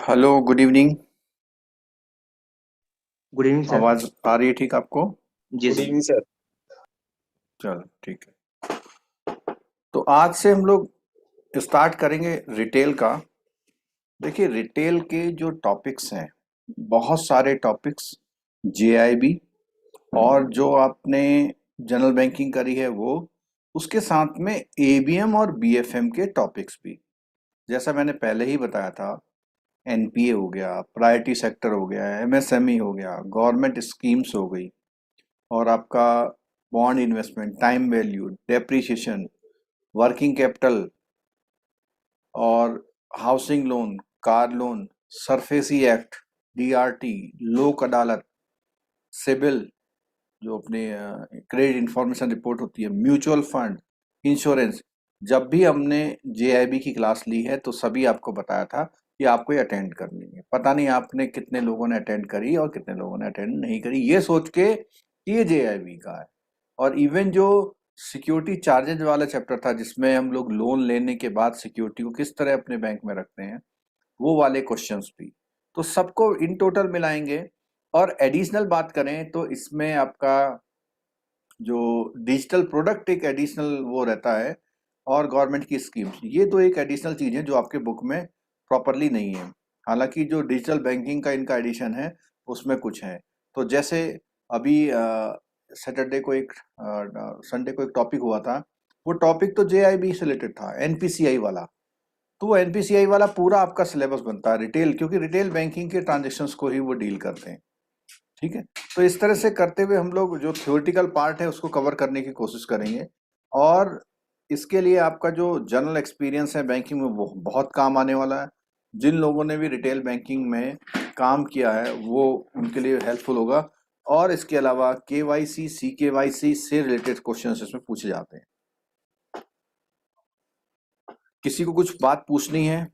Hello, good evening. Good evening sir. आवाज आ रही है ठीक आपको? जी गुड सर। Evening sir. चलो ठीक है। तो आज से हम लोग स्टार्ट करेंगे रिटेल का। देखिए, रिटेल के जो टॉपिक्स हैं, बहुत सारे टॉपिक्स, जेआईबी और जो आपने जनरल बैंकिंग करी है वो, उसके साथ में एबीएम और बीएफएम के टॉपिक्स भी। जैसा मैंने पहले ही बताया था, एनपीए हो गया, प्रायोरिटी सेक्टर हो गया, एमएसएमई हो गया, गवर्नमेंट स्कीम्स हो गई, और आपका bond investment, time value, depreciation, working capital और housing loan, car loan, SARFAESI act, DRT, Lok Adalat, CIBIL, जो अपने क्रेडिट इंफॉर्मेशन रिपोर्ट होती है, म्यूचुअल फंड, इंश्योरेंस। जब भी हमने जेआईबी की क्लास ली है तो सभी आपको बताया था कि आपको ये अटेंड करनी है। पता नहीं आपने कितने लोगों ने अटेंड करी और कितने लोगों ने अटेंड नहीं करी, ये सोच के कि ये जेआईबी का है। और इवन जो सिक्योरिटी चार्जेज वाला चैप्टर था, जिसमें हम लोग लोन लेने के बाद सिक्योरिटी को किस तरह अपने बैंक में रखते हैं, वो वाले क्वेश्चंस भी, तो सबको इन टोटल मिलाएंगे। और एडिशनल बात करें तो इसमें आपका जो डिजिटल प्रोडक्ट एक एडिशनल वो रहता है, और गवर्नमेंट की स्कीम्स, ये तो एक एडिशनल चीज है जो आपके बुक में प्रॉपरली नहीं है। हालांकि जो डिजिटल बैंकिंग का इनका एडिशन है उसमें कुछ है। तो जैसे अभी सैटरडे को एक संडे को एक टॉपिक हुआ था, वो टॉपिक तो जेआईबी से रिलेटेड था, एनपीसीआई वाला। तो वो एनपीसीआई वाला पूरा आपका सिलेबस बनता है रिटेल, क्योंकि रिटेल बैंकिंग के ट्रांजेक्शन्स को ही वो डील करते हैं। ठीक है। तो इस तरह से करते हुए हम लोग जो थ्योरेटिकल पार्ट है उसको कवर करने की कोशिश करेंगे। और इसके लिए आपका जो जनरल एक्सपीरियंस है बैंकिंग में, वो बहुत काम आने वाला है। जिन लोगों ने भी रिटेल बैंकिंग में काम किया है वो उनके लिए हेल्पफुल होगा। और इसके अलावा केवाईसी, सी केवाईसी से रिलेटेड क्वेश्चन इसमें पूछे जाते हैं। किसी को कुछ बात पूछनी है?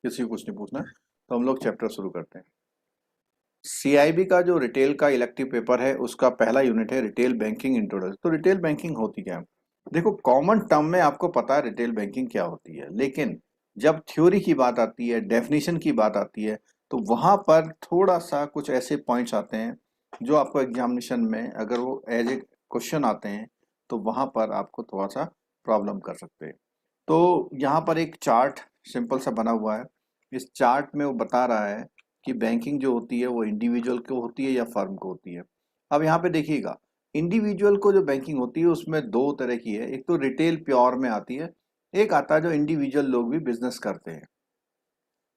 किसी को कुछ नहीं पूछना है? तो हम लोग चैप्टर शुरू करते हैं। सीआईबी का जो रिटेल का इलेक्टिव पेपर है उसका पहला यूनिट है रिटेल बैंकिंग इंट्रोडक्शन। तो रिटेल बैंकिंग होती क्या है? देखो, कॉमन टर्म में आपको पता है रिटेल बैंकिंग क्या होती है, लेकिन जब थ्योरी की बात आती है, डेफिनेशन की बात आती है, तो वहां पर थोड़ा सा कुछ ऐसे पॉइंट्स आते हैं जो आपको एग्जामिनेशन में अगर वो एज ए क्वेश्चन आते हैं तो वहां पर आपको थोड़ा सा प्रॉब्लम कर सकते हैं। तो यहाँ पर एक चार्ट सिंपल सा बना हुआ है। इस चार्ट में वो बता रहा है कि बैंकिंग जो होती है वो इंडिविजुअल को होती है या फर्म को होती है। अब यहाँ पे देखिएगा, इंडिविजुअल को जो बैंकिंग होती है उसमें दो तरह की है। एक तो रिटेल प्योर में आती है, एक आता है जो इंडिविजुअल लोग भी बिजनेस करते हैं।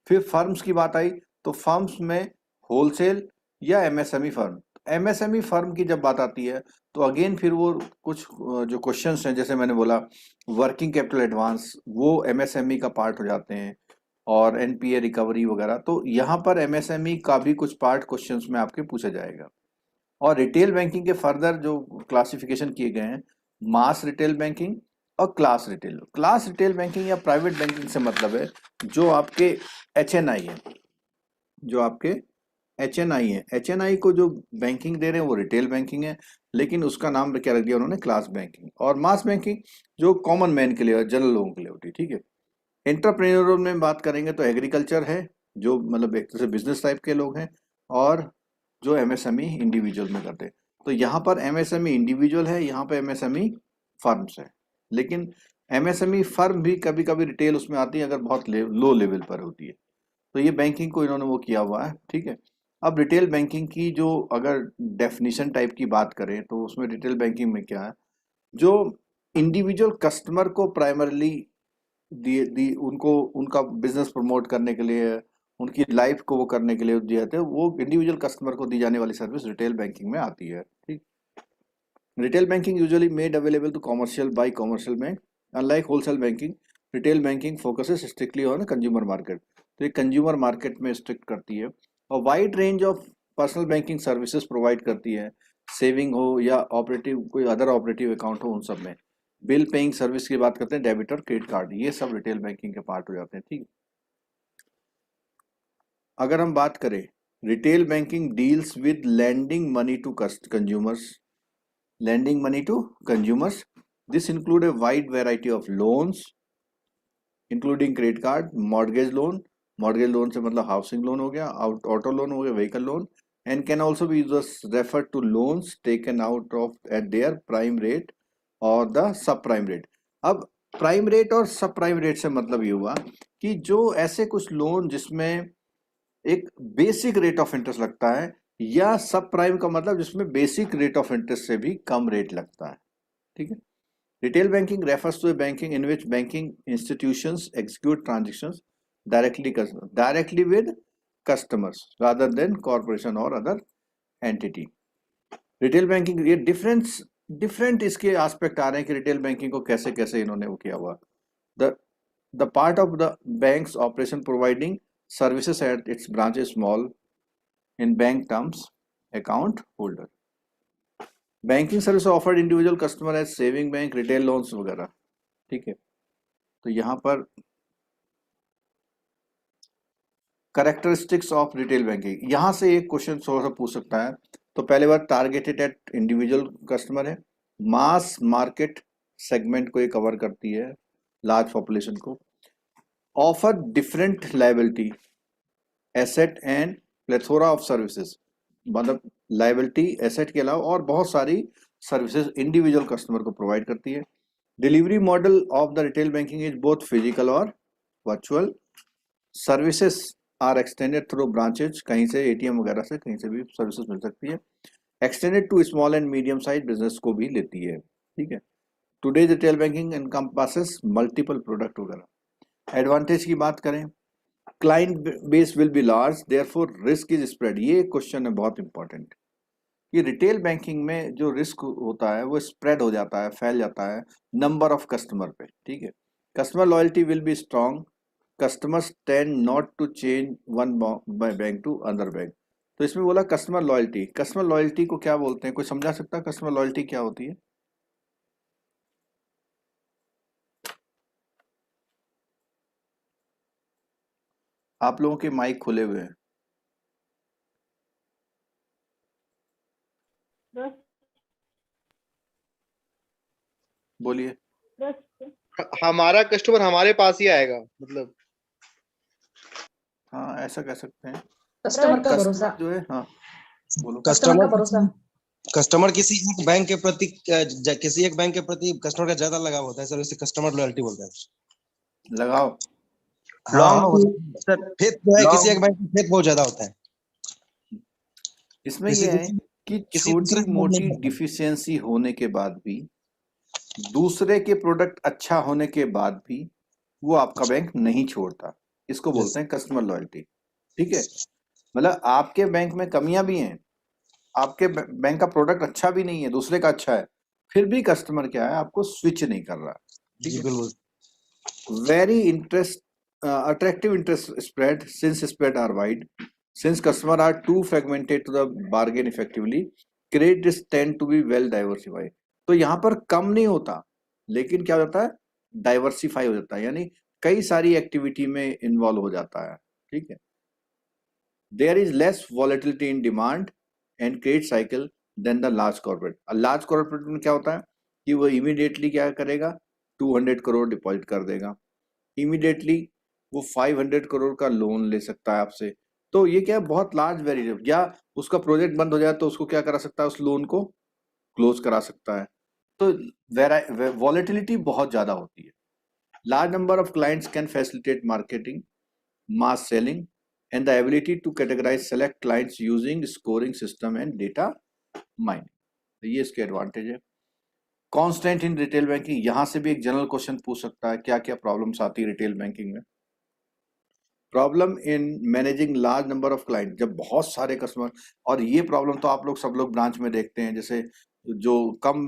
फिर फर्म्स की बात आई तो फर्म्स में होलसेल या एमएसएमई फर्म। एमएसएमई फर्म की जब बात आती है तो अगेन फिर वो कुछ जो क्वेश्चंस हैं, जैसे मैंने बोला वर्किंग कैपिटल एडवांस, वो एमएसएमई का पार्ट हो जाते हैं, और एनपीए रिकवरी वगैरह। तो यहाँ पर एमएसएमई का भी कुछ पार्ट क्वेश्चंस में आपके पूछा जाएगा। और रिटेल बैंकिंग के फर्दर जो क्लासिफिकेशन किए गए हैं, मास रिटेल बैंकिंग और क्लास रिटेल बैंकिंग या प्राइवेट बैंकिंग से मतलब है जो आपके एचएनआई है, जो आपके एचएनआई है, एचएनआई को जो बैंकिंग दे रहे हैं वो रिटेल बैंकिंग है, लेकिन उसका नाम क्या रख दिया उन्होंने, क्लास बैंकिंग। और मास बैंकिंग जो कॉमन मैन के लिए, जनरल लोगों के लिए होती है। ठीक है। एंटरप्रेन्योर में बात करेंगे तो एग्रीकल्चर है, जो मतलब एक तरह से बिजनेस टाइप के लोग हैं, और जो एमएसएमई इंडिविजुअल में करते हैं। तो यहाँ पर एमएसएमई इंडिविजुअल है, यहाँ पे एमएसएमई फर्म्स है। लेकिन एमएसएमई फर्म भी कभी कभी रिटेल उसमें आती है अगर बहुत लो लेवल पर होती है। तो ये बैंकिंग को इन्होंने वो किया हुआ है। ठीक है। अब रिटेल बैंकिंग की जो अगर डेफिनेशन टाइप की बात करें तो उसमें रिटेल बैंकिंग में क्या है, जो इंडिविजुअल कस्टमर को प्राइमरली दी दी उनको उनका बिजनेस प्रमोट करने के लिए, उनकी लाइफ को वो करने के लिए दिए जाते हैं, वो इंडिविजुअल कस्टमर को दी जाने वाली सर्विस रिटेल बैंकिंग में आती है। ठीक। Retail banking usually made available to commercial by commercial bank, unlike wholesale banking. Retail banking focuses strictly on consumer market. तो ये कंज्यूमर मार्केट में स्ट्रिक्ट करती है, और wide range of personal banking services provide करती है, सेविंग हो या ऑपरेटिव कोई अदर ऑपरेटिव अकाउंट हो, उन सब में। बिल पेइंग सर्विस की बात करते हैं, डेबिट और क्रेडिट कार्ड, ये सब रिटेल बैंकिंग के पार्ट हो जाते हैं। ठीक है। अगर हम बात करें, retail banking deals with lending money to consumers. Lending money to consumers. This include a wide variety of loans, including credit card, mortgage loan. Mortgage loan से मतलब हाउसिंग लोन हो गया, ऑटो लोन हो गया, vehicle loan, and can also be referred to loans taken out of at their prime rate or the subprime rate. अब prime rate और सब prime rate से मतलब ये हुआ कि जो ऐसे कुछ लोन जिसमें एक बेसिक रेट ऑफ इंटरेस्ट लगता है, या सब प्राइम का मतलब जिसमें बेसिक रेट ऑफ इंटरेस्ट से भी कम रेट लगता है। ठीक है। Retail banking refers to a banking in which banking institutions execute transactions directly with customers rather than corporation or other entity. Retail banking, ये डिफरेंट इसके एस्पेक्ट आ रहे हैं कि रिटेल बैंकिंग को कैसे कैसे इन्होंने वो किया हुआ। The part of the bank's operation providing services at its branch small in bank terms account holder. Banking service offered individual customer as saving bank, retail loans वगैरह। ठीक है। तो यहाँ पर कैरेक्टरिस्टिक्स ऑफ रिटेल बैंकिंग, यहां से एक question थोड़ा सा पूछ सकता है। तो पहले बार टारगेटेड एट इंडिविजुअल कस्टमर है, मास मार्केट सेगमेंट को ये कवर करती है, लार्ज पॉपुलेशन को। Offer different liability asset and plethora of services, मतलब लायबिलिटी एसेट के अलावा और बहुत सारी सर्विसेज इंडिविजुअल कस्टमर को प्रोवाइड करती है। Delivery model of the retail banking is both physical और virtual. Services are extended through branches, कहीं से एटीएम वगैरह से कहीं से भी सर्विसेज मिल सकती है। Extended to small and medium size business को भी लेती है। ठीक है। Today retail banking encompasses multiple product वगैरह। एडवांटेज की बात करें, client base will be large therefore risk is spread. ये क्वेश्चन है बहुत इंपॉर्टेंट कि रिटेल बैंकिंग में जो रिस्क होता है वो स्प्रेड हो जाता है, फैल जाता है नंबर ऑफ कस्टमर पे। ठीक है। Customer loyalty will be strong, customers tend not to change one bank to other bank. तो इसमें बोला कस्टमर लॉयल्टी। कस्टमर लॉयल्टी को क्या बोलते हैं, कोई समझा सकता है कस्टमर लॉयल्टी क्या होती है? आप लोगों के माइक खुले हुए हैं, बोलिए। हमारा कस्टमर हमारे पास ही आएगा, मतलब हाँ, ऐसा कह सकते हैं। कस्टमर का भरोसा जो है, हाँ बोलो। कस्टमर का भरोसा कस्टमर किसी एक बैंक के प्रति कस्टमर का ज्यादा लगाव होता है सर, इसे कस्टमर लॉयल्टी बोलते हैं। लगाओ। हाँ, सर फेथ जो है किसी एक बैंक में फेथ बहुत ज्यादा होता है। इसमें ये है कि छोटी मोटी डिफिशियंसी होने के बाद भी, दूसरे के प्रोडक्ट अच्छा होने के बाद भी वो आपका बैंक नहीं छोड़ता, इसको बोलते हैं कस्टमर लॉयल्टी। ठीक है। मतलब आपके बैंक में कमियां भी हैं, आपके बैंक का प्रोडक्ट अच्छा भी नहीं है, दूसरे का अच्छा है, फिर भी कस्टमर क्या है, आपको स्विच नहीं कर रहा। ठीक है। Very interest attractive interest spread, since spread are wide, since customer are too fragmented to the bargain effectively, credit risk tend to be well diversified। तो यहाँ पर कम नहीं होता, लेकिन क्या होता है, डाइवर्सिफाई हो जाता है, यानी कई सारी एक्टिविटी में इन्वॉल्व हो जाता है। ठीक है। There is less volatility in demand and credit cycle than the large corporate. Large corporate में क्या होता है कि वो इमीडिएटली क्या करेगा, 200 करोड़ डिपॉजिट कर देगा, इमीडिएटली वो 500 करोड़ का लोन ले सकता है आपसे। तो ये क्या है, बहुत लार्ज वेरिएबल, या उसका प्रोजेक्ट बंद हो जाए तो उसको क्या करा सकता है, उस लोन को क्लोज करा सकता है। तो वॉलेटिलिटी बहुत ज्यादा होती है। Large number of clients can facilitate marketing, mass selling and the ability to categorise select clients using scoring system and data mining. तो ये इसके एडवांटेज है। कांस्टेंट इन रिटेल बैंकिंग, यहां से भी एक जनरल क्वेश्चन पूछ सकता है, क्या क्या प्रॉब्लम्स आती है रिटेल बैंकिंग में। Problem in managing large number of client, जब बहुत सारे कस्टमर, और ये प्रॉब्लम तो आप लोग सब लोग ब्रांच में देखते हैं, जैसे जो कम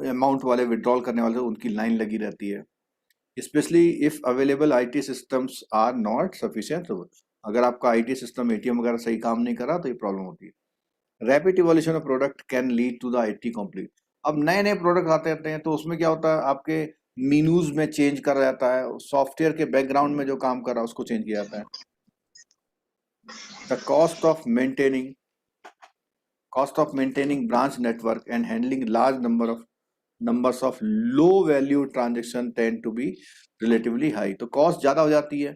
अमाउंट वाले विड्रॉल करने वाले उनकी लाइन लगी रहती है, specially if available IT systems are not sufficient. अगर आपका आईटी सिस्टम एटीएम वगैरह सही काम नहीं कर रहा तो ये प्रॉब्लम होती है। Rapid evolution of product can lead to the IT complete. अब नए नए प्रोडक्ट आते रहते हैं, तो उसमें क्या होता है, आपके मीनूज में चेंज कर जाता है, सॉफ्टवेयर के बैकग्राउंड में जो काम कर रहा है उसको चेंज किया जाता है। The cost of maintaining branch network and handling large numbers of low value transaction tend to be relatively high। तो कॉस्ट ज्यादा हो जाती है,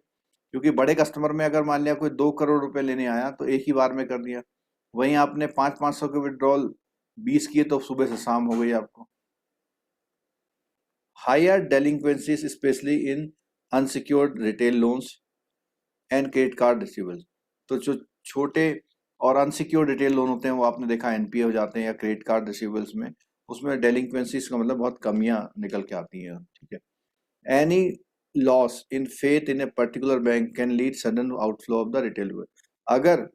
क्योंकि बड़े कस्टमर में अगर मान लिया कोई 2 करोड़ रुपए लेने आया तो एक ही बार में कर दिया, वहीं आपने 500 के विड्रॉल 20 किए तो सुबह से शाम हो गई आपको। Higher delinquencies specially in unsecured retail loans and credit card receivables. तो जो छोटे और अनसिक्योर्ड रिटेल लोन होते हैं वो आपने देखा एनपीए हो जाते हैं, या क्रेडिट कार्ड रिसीवेबल्स में उसमें डेलिंक्वेंसीज का मतलब बहुत कमियां निकल के आती हैं। ठीक है। Any loss in faith in a particular bank can lead sudden outflow of the retail. अगर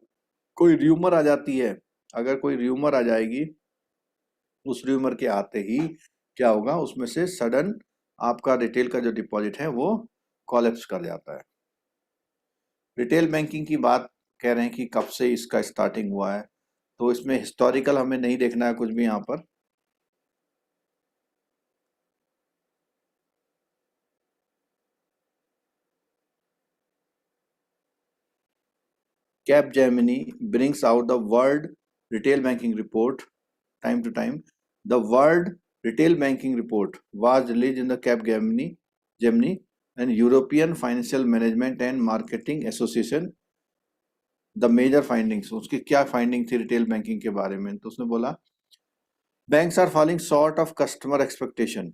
कोई र्यूमर आ जाती है, अगर कोई र्यूमर आ जाएगी, उस र्यूमर के आते ही क्या होगा, उसमें से सडन आपका रिटेल का जो डिपॉजिट है वो कोलैप्स कर जाता है। रिटेल बैंकिंग की बात कह रहे हैं कि कब से इसका स्टार्टिंग हुआ है, तो इसमें हिस्टोरिकल हमें नहीं देखना है कुछ भी यहाँ पर। Capgemini brings out the World Retail Banking Report time to time. The World Retail Banking Report was released in the Capgemini and European Financial Management and Marketing Association. The major findings, उसकी क्या finding थी retail banking के बारे में, तो उसने बोला banks are falling short of customer expectation.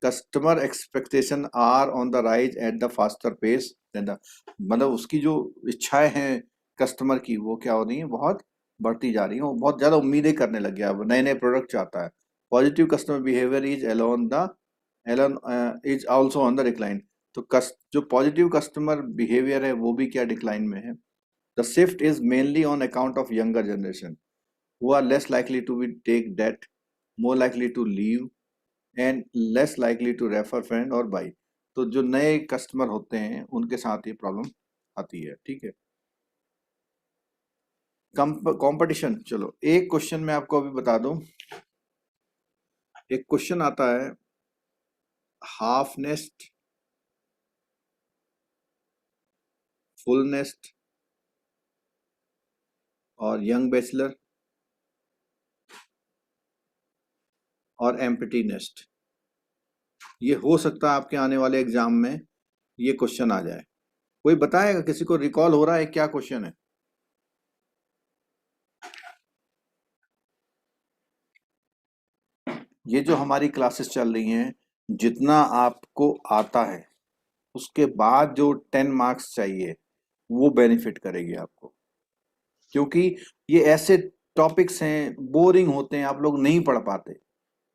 Customer expectation are on the rise at the faster pace than the, मतलब उसकी जो इच्छाएं हैं कस्टमर की वो क्या हो रही है, बहुत बढ़ती जा रही है, वो बहुत ज्यादा उम्मीदें करने लग गया, अब नए नए प्रोडक्ट चाहता है। Positive customer behaviour is also on the decline. तो जो पॉजिटिव कस्टमर बिहेवियर है वो भी क्या डिक्लाइन में है। The shift is mainly on account of younger generation who are less likely to take debt, more likely to leave and less likely to refer friend or buy। तो जो नए customer होते हैं उनके साथ ये प्रॉब्लम आती है। ठीक है। कंपटीशन, चलो एक क्वेश्चन मैं आपको अभी बता दूं। एक क्वेश्चन आता है हाफ नेस्ट, फुल नेस्ट और यंग बैचलर और एम्प्टी नेस्ट। ये हो सकता है आपके आने वाले एग्जाम में ये क्वेश्चन आ जाए। कोई बताएगा, किसी को रिकॉल हो रहा है क्या क्वेश्चन है? ये जो हमारी क्लासेस चल रही हैं, जितना आपको आता है उसके बाद जो 10 मार्क्स चाहिए वो बेनिफिट करेगी आपको, क्योंकि ये ऐसे टॉपिक्स हैं बोरिंग होते हैं, आप लोग नहीं पढ़ पाते।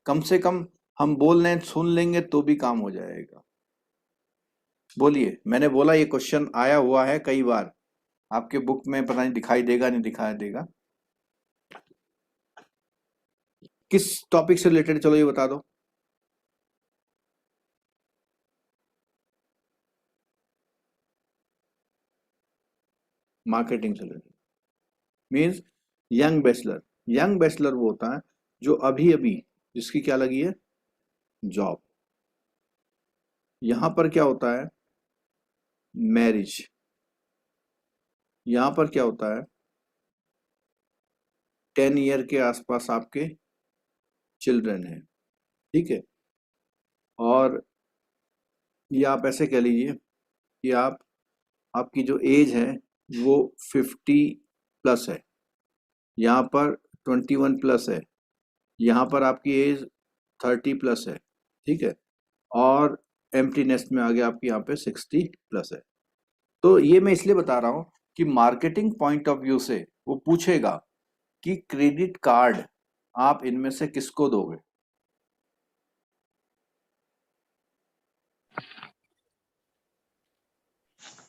कम से कम हम बोल रहे हैं, सुन लेंगे तो भी काम हो जाएगा। बोलिए, मैंने बोला ये क्वेश्चन आया हुआ है कई बार, आपके बुक में पता नहीं दिखाई देगा नहीं दिखाई देगा। किस टॉपिक से रिलेटेड, चलो ये बता दो। मार्केटिंग से related means young bachelor. Young bachelor वो होता है जो अभी अभी जिसकी क्या लगी है, जॉब। यहां पर क्या होता है, मैरिज। यहां पर क्या होता है, 10 ईयर के आसपास आपके चिल्ड्रन है। ठीक है। और ये आप ऐसे कह लीजिए कि आपकी जो एज है वो 50 प्लस है, यहाँ पर 21 प्लस है, यहाँ पर आपकी एज 30 प्लस है। ठीक है। और एम्प्टी नेस्ट में आ गया आपकी यहाँ पे 60 प्लस है। तो ये मैं इसलिए बता रहा हूँ कि मार्केटिंग पॉइंट ऑफ व्यू से वो पूछेगा कि क्रेडिट कार्ड आप इनमें से किसको दोगे।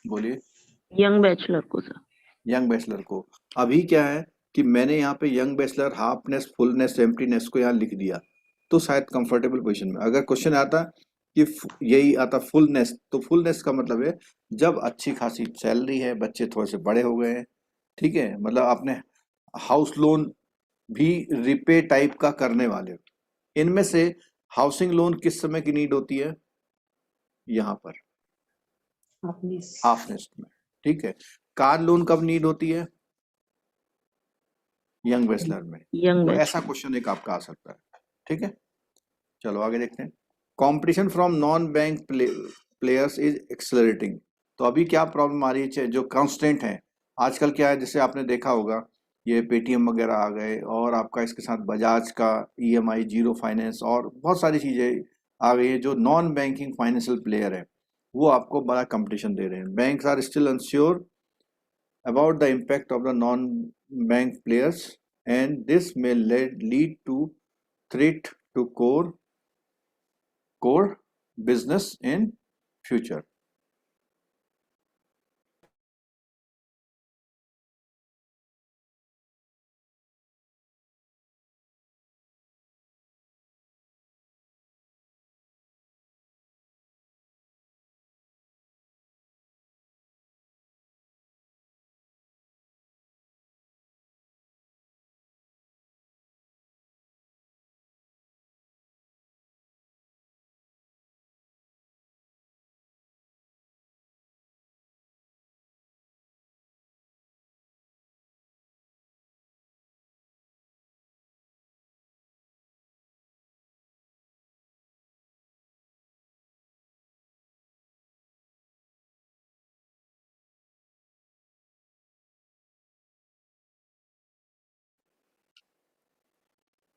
बोलिए। यंग बैचलर को सर। यंग बैचलर को। अभी क्या है कि मैंने यहाँ पे यंग बैचलर, हाफनेस, फुलनेस, एम्प्टीनेस को यहाँ लिख दिया, तो शायद कंफर्टेबल पोजीशन में। अगर क्वेश्चन आता कि यही आता फुलनेस, तो फुलनेस का मतलब है जब अच्छी खासी सैलरी है, बच्चे थोड़े से बड़े हो गए हैं, ठीक है, मतलब आपने हाउस लोन भी रिपे टाइप का करने वाले हो। इनमें से हाउसिंग लोन किस समय की नीड होती है, यहाँ पर हाफनेस में। ठीक है। कार लोन कब नीड होती है? यंग बैचलर में। यंग तो बैच। ऐसा क्वेश्चन एक आपका आ सकता है। ठीक है, चलो आगे देखते हैं। Competition from non bank players is accelerating. तो अभी क्या प्रॉब्लम आ रही है? जो कांस्टेंट है आजकल क्या है, जैसे आपने देखा होगा ये पेटीएम वगैरह आ गए, और आपका इसके साथ बजाज का ईएमआई, जीरो फाइनेंस, और बहुत सारी चीजें आ गई है। जो नॉन बैंकिंग फाइनेंशियल प्लेयर है वो आपको बड़ा कंपटीशन दे रहे हैं। Banks are still unsure about the impact of the non-bank players, and this may lead to threat to core business in future.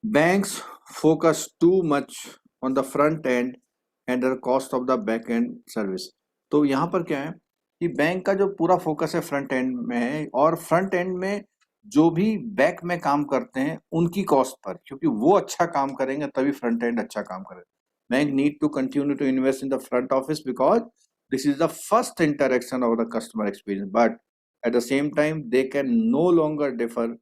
Banks focus too much on the front end and the cost of the back end service. तो यहाँ पर क्या है कि bank का जो पूरा focus है फ्रंट एंड में है, और फ्रंट एंड में जो भी बैक में काम करते हैं उनकी कॉस्ट पर, क्योंकि वो अच्छा काम करेंगे तभी फ्रंट एंड अच्छा काम करेगा। Bank need to continue to invest in the front office because this is the first interaction of the customer experience, but at the same time they can no longer defer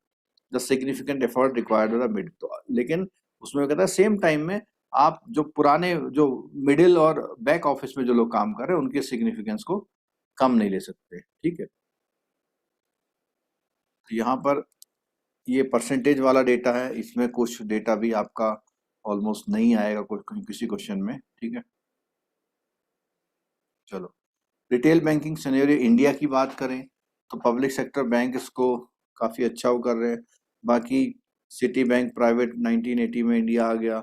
the significant effort required the mid. तो लेकिन उसमें कहता है same time में आप जो पुराने जो मिडिल और बैक ऑफिस में जो लोग काम कर रहे हैं उनके सिग्निफिकेंस को कम नहीं ले सकते। ठीक है, तो यहाँ पर ये परसेंटेज वाला डेटा है, इसमें कुछ डेटा भी आपका ऑलमोस्ट नहीं आएगा कुछ किसी क्वेश्चन में। ठीक है, चलो रिटेल बैंकिंग सिनेरियो इंडिया की बात करें तो पब्लिक सेक्टर बैंक इसको काफ़ी अच्छा वो कर रहे हैं। बाकी सिटी बैंक प्राइवेट 1980 में इंडिया आ गया,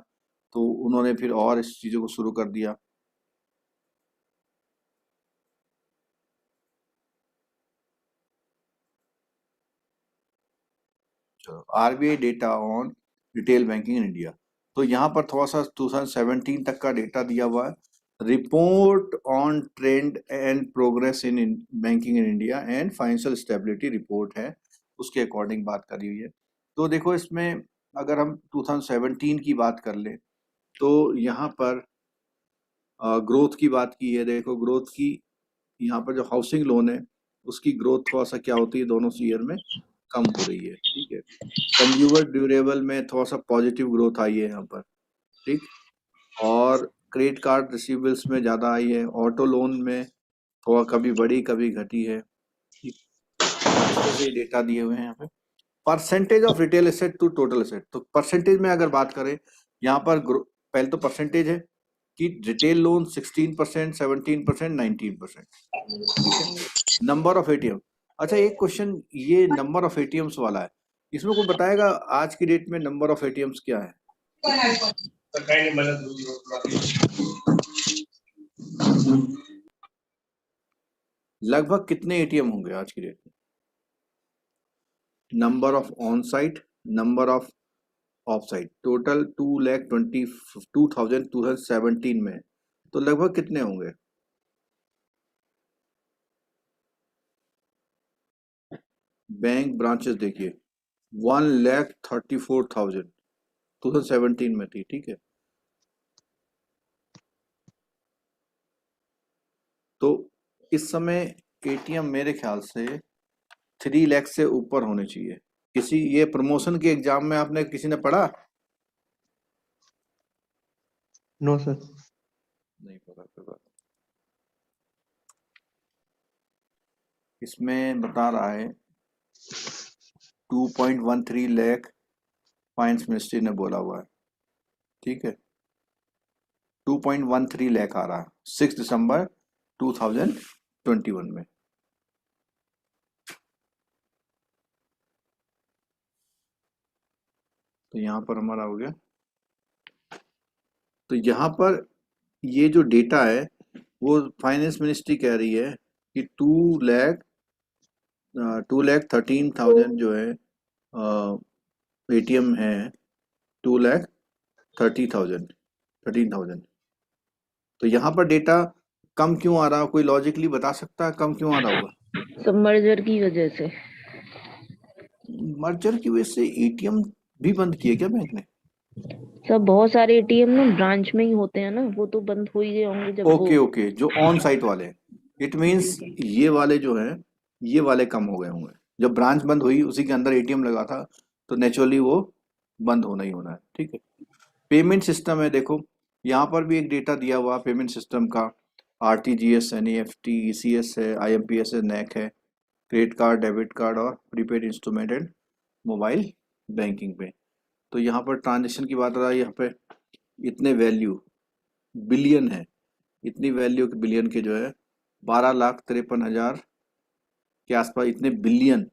तो उन्होंने फिर और इस चीज़ों को शुरू कर दिया। चलो RBI data on retail banking in India. तो यहाँ पर थोड़ा सा 2017 तक का डेटा दिया हुआ है। Report on trend and progress in banking in India and financial stability report है, उसके अकॉर्डिंग बात करी हुई है। तो देखो इसमें अगर हम 2017 की बात कर लें तो यहाँ पर ग्रोथ की बात की है। देखो ग्रोथ की यहाँ पर जो हाउसिंग लोन है उसकी ग्रोथ थोड़ा सा क्या होती है दोनों ईयर में कम हो रही है। ठीक है, कंज्यूमर ड्यूरेबल में थोड़ा सा पॉजिटिव ग्रोथ आई है यहाँ पर। ठीक, और क्रेडिट कार्ड रिसीवेबल्स में ज़्यादा आई है। ऑटो लोन में थोड़ा कभी बढ़ी कभी घटी है। ठीक, इस तरह से डेटा दिए हुए हैं यहाँ पे। Percentage of retail asset to total asset, तो परसेंटेज में अगर बात करें यहाँ पर पहले तो परसेंटेज है कि रिटेल लोन 16%, 17%, 19%। ठीक है, नंबर ऑफ एटीएम। अच्छा एक क्वेश्चन ये नंबर ऑफ एटीएम्स वाला है, इसमें कोई बताएगा आज की डेट में नंबर ऑफ एटीएम्स क्या है? लगभग कितने एटीएम होंगे आज की डेट में? Number of on site, number of of site, total 2,22,2017 में, तो लगभग कितने होंगे? बैंक ब्रांचेस देखिए 1,34,000 2017 में थी। ठीक है, तो इस समय एटीएम मेरे ख्याल से 3 लाख से ऊपर होने चाहिए। किसी ये प्रमोशन के एग्जाम में आपने किसी ने पढ़ा? No sir. नहीं पढ़ा। इसमें बता रहा है 2.13 लाख फाइनेंस मिनिस्ट्री ने बोला हुआ है। ठीक है, 2.13 लाख आ रहा है 6 दिसंबर 2021 में। तो यहाँ पर हमारा हो गया। तो यहाँ पर ये जो डेटा है वो फाइनेंस मिनिस्ट्री कह रही है कि 2,13,000 जो है एटीएम है, 2,30,000 तो यहाँ पर डेटा कम क्यों आ रहा, कोई लॉजिकली बता सकता है कम क्यों आ रहा होगा? सब मर्जर की वजह से। मर्जर की वजह से एटीएम भी बंद किए क्या बैंक ने? सब बहुत सारे एटीएम ना ब्रांच में ही होते हैं ना, वो तो बंद हो ही गए होंगे जब ओके वो। ओके, जो ऑन साइट वाले, इट मींस ये वाले जो है ये वाले कम हो गए होंगे। जब ब्रांच बंद हुई उसी के अंदर एटीएम लगा था तो नेचुरली वो बंद होना ही होना है। ठीक है, पेमेंट सिस्टम है, देखो यहाँ पर भी एक डेटा दिया हुआ पेमेंट सिस्टम का, आरटीजीएस, एनईएफटी, ईसीएस है, आईएमपीएस है, नैक है, क्रेडिट कार्ड, डेबिट कार्ड और prepaid instrument and mobile banking पे। तो यहाँ पर ट्रांजेक्शन की बात आ रहा है, यहाँ पे इतने वैल्यू बिलियन है, इतनी वैल्यू के बिलियन के जो है 12,53,000 के आसपास इतने बिलियन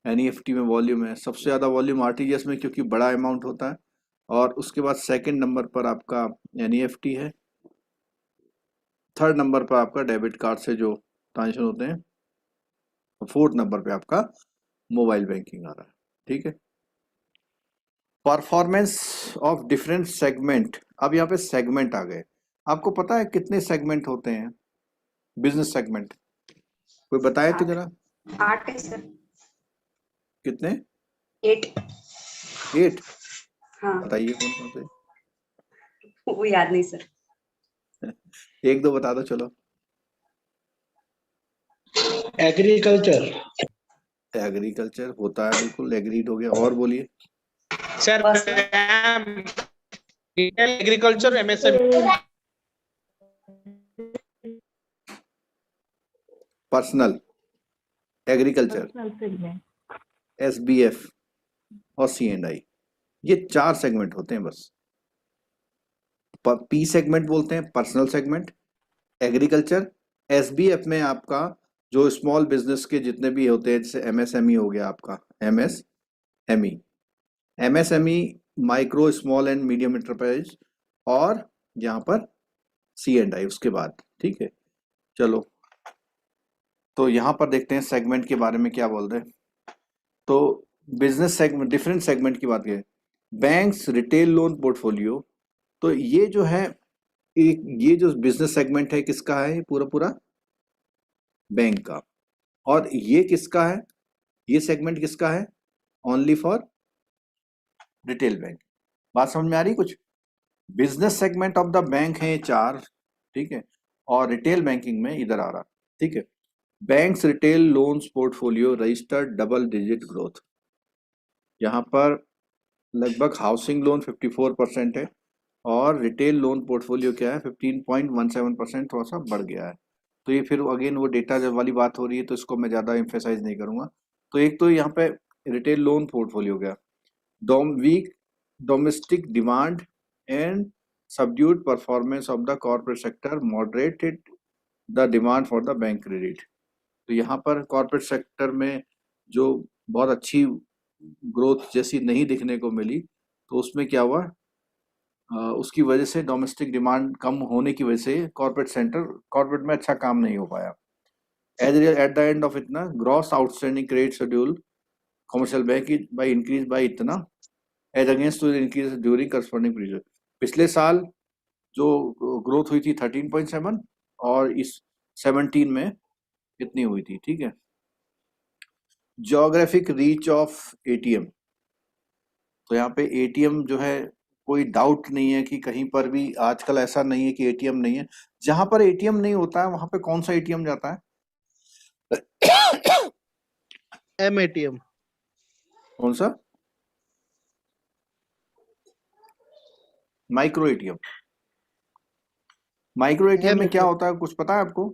एनईएफटी में वॉल्यूम है। सबसे ज़्यादा वॉल्यूम आरटीजीएस में क्योंकि बड़ा अमाउंट होता है, और उसके बाद सेकंड नंबर पर आपका एनईएफटी है, थर्ड नंबर पर आपका डेबिट कार्ड से जो ट्रांजेक्शन होते हैं, फोर्थ नंबर पे आपका मोबाइल बैंकिंग आ रहा है। ठीक है, परफॉर्मेंस ऑफ डिफरेंट सेगमेंट, अब यहाँ पे सेगमेंट आ गए। आपको पता है कितने सेगमेंट होते हैं बिजनेस सेगमेंट? कोई बताए तो जरा। 8 है सर। कितने? 8। 8? हाँ, बताइए कौन कौन से। वो याद नहीं सर। एक दो बता दो चलो। एग्रीकल्चर एग्रीकल्चर होता है, बिल्कुल एग्रीड हो गया। और बोलिए। Sir, agriculture, MSME. Personal, agriculture, SBF और सीएंडआई, ये 4 सेगमेंट होते हैं बस। पी सेगमेंट बोलते हैं पर्सनल सेगमेंट, एग्रीकल्चर, एसबीएफ में आपका जो स्मॉल बिजनेस के जितने भी होते हैं, जैसे एमएसएमई हो गया आपका, MSME micro small and medium enterprise, और यहाँ पर सीएंडआई उसके बाद। ठीक है, चलो तो यहाँ पर देखते हैं सेगमेंट के बारे में क्या बोल रहे हैं। तो बिजनेस सेगमेंट, डिफरेंट सेगमेंट की बात करें, बैंक्स रिटेल लोन पोर्टफोलियो, तो ये जो है ये जो बिजनेस सेगमेंट है किसका है? पूरा पूरा बैंक का। और ये किसका है? ये सेगमेंट किसका है? Only for retail bank. बात समझ में आ रही कुछ? Business segment of the bank है 4, ठीक है, और रिटेल बैंकिंग में इधर आ रहा। ठीक है, banks retail loans portfolio registered double digit growth. यहाँ पर लगभग हाउसिंग लोन 54% है, और रिटेल लोन पोर्टफोलियो क्या है 15.17%, थोड़ा सा बढ़ गया है। तो ये फिर अगेन वो डेटा जब वाली बात हो रही है तो इसको मैं ज़्यादा एम्फेसाइज नहीं करूँगा। तो एक तो यहाँ पे रिटेल लोन पोर्टफोलियो गया, weak domestic demand and subdued performance of the corporate sector moderated the demand for the bank credit. तो यहाँ पर कॉर्पोरेट सेक्टर में जो बहुत अच्छी ग्रोथ जैसी नहीं दिखने को मिली, तो उसमें क्या हुआ, उसकी वजह से डोमेस्टिक डिमांड कम होने की वजह से कॉर्पोरेट में अच्छा काम नहीं हो पाया। एट द एंड ऑफ इतना gross outstanding credit schedule commercial bank by increase by इतना as against to increase during corresponding period. पिछले साल जो ग्रोथ हुई थी 13.7 और इस 17 में कितनी हुई थी? ठीक है, ज्योग्राफिक रीच ऑफ एटीएम, तो यहाँ पे एटीएम जो है कोई डाउट नहीं है कि कहीं पर भी आजकल ऐसा नहीं है कि एटीएम नहीं है। जहां पर एटीएम नहीं होता है वहां पे कौन सा एटीएम जाता है? एमएटीएम। कौन सा? Micro ATM. माइक्रो एटीएम में क्या होता है, कुछ पता है आपको?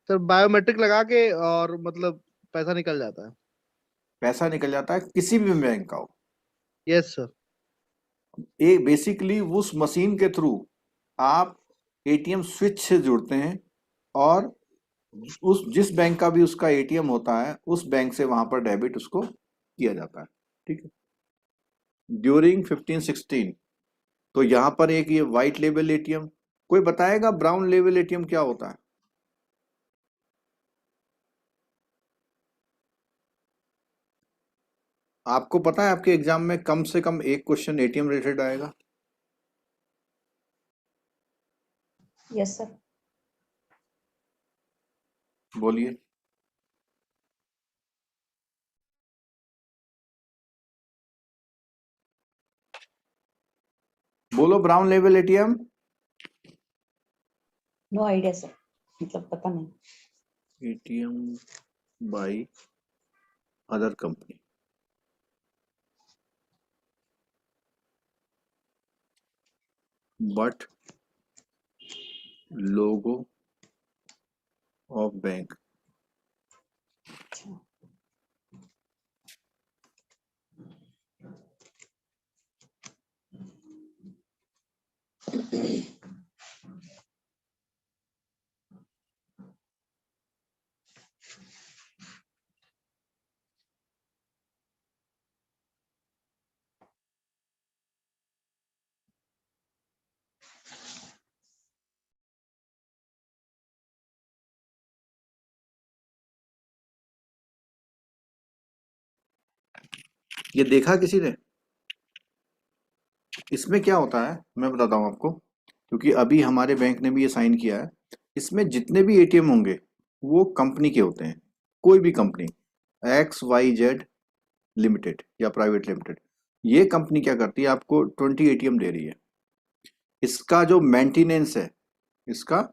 सर बायोमेट्रिक लगा के और मतलब पैसा निकल जाता है। पैसा निकल जाता है किसी भी बैंक का हो। Yes sir. ये बेसिकली उस मशीन के थ्रू आप एटीएम स्विच से जुड़ते हैं, और उस जिस बैंक का भी उसका एटीएम होता है उस बैंक से वहां पर डेबिट उसको किया जाता है। ठीक है, ड्यूरिंग 15-16। तो यहाँ पर एक ये व्हाइट लेवल एटीएम, कोई बताएगा ब्राउन लेवल एटीएम क्या होता है? आपको पता है आपके एग्जाम में कम से कम एक क्वेश्चन एटीएम रिलेटेड आएगा? Yes sir. बोलिए। बोलो ब्राउन लेवल एटीएम। नो आइडिया सर, मतलब पता नहीं। ATM by other company. But logo of bank. अच्छा, ये देखा किसी ने? इसमें क्या होता है मैं बताता हूँ आपको, क्योंकि अभी हमारे बैंक ने भी ये साइन किया है। इसमें जितने भी एटीएम होंगे वो कंपनी के होते हैं, कोई भी कंपनी, XYZ लिमिटेड या प्राइवेट लिमिटेड। ये कंपनी क्या करती है, आपको 20 एटीएम दे रही है। इसका जो मेंटेनेंस है, इसका